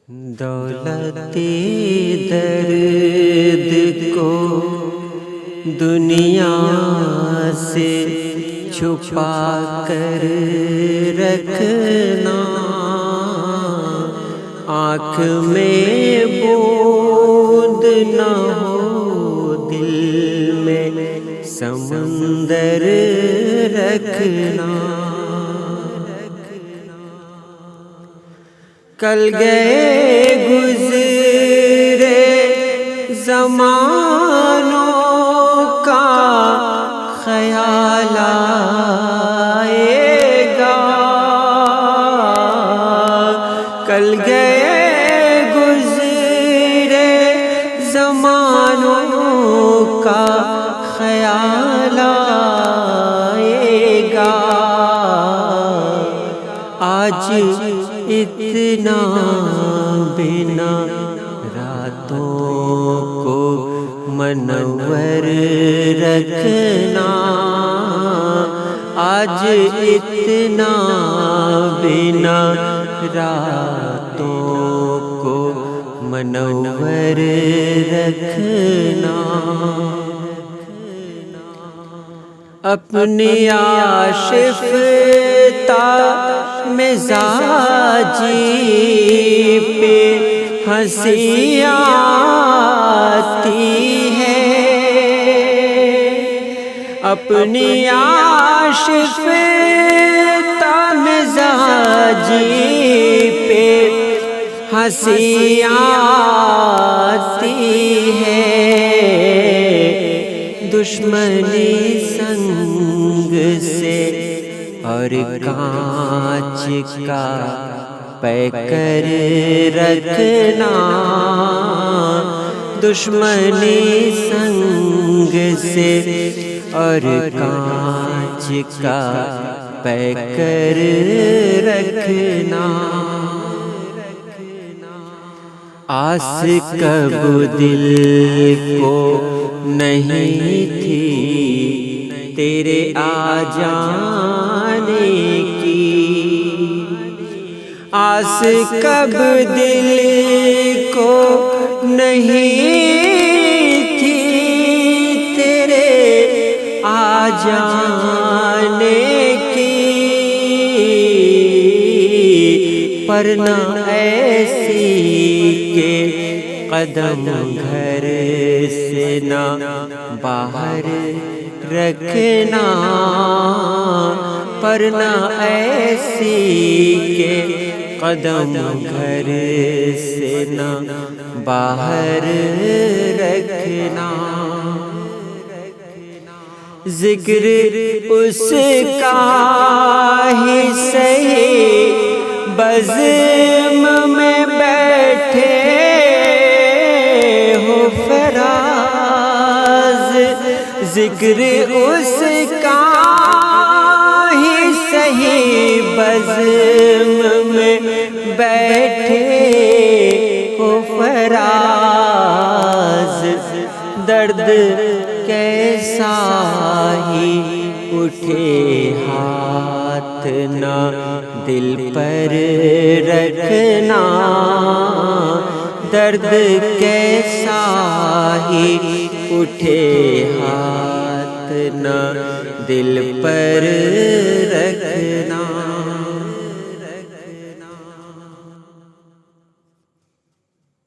دولت درد کو دنیا سے چھپا کر رکھنا، آنکھ میں بوند نہ ہو، دل میں سمندر رکھنا۔ کل گئے گزرے زمانوں کا خیال آئے گا، کل گئے گزرے زمانوں کا خیال آئے گا۔ آج اتنا بنا راتوں کو منور رکھنا، آج اتنا بنا راتوں کو منور رکھنا۔ اپنی آشفتہ مزاجی پہ ہنسی آتی ہے، اپنی آشفتہ مزاجی پہ ہنسی آتی ہے، دشمنی سنگ سے اور کانچ کا پیکر رکھنا، دشمنی سنگ سے اور کانچ کا پیکر رکھنا۔ آس کب دل کو نہیں تھی تیرے آ جانے کی، آس کب دل کو نہیں تھی تیرے آ جانے کی، پر نہ ایسی کہ قدم گھر سے نہ باہر رکھنا، پر نہ ایسی کہ قدم گھر سے نہ باہر رکھنا۔ ذکر اس کا ہی صحیح بزم میں بیٹھے ہو فراز، ذکر اس کا ہی صحیح بزم میں بیٹھے ہو فراز، درد کیسا ہی اٹھے ہاتھ نہ دل پر رکھنا، درد کیسا ہی اٹھے ہاتھ نہ دل پر رکھنا۔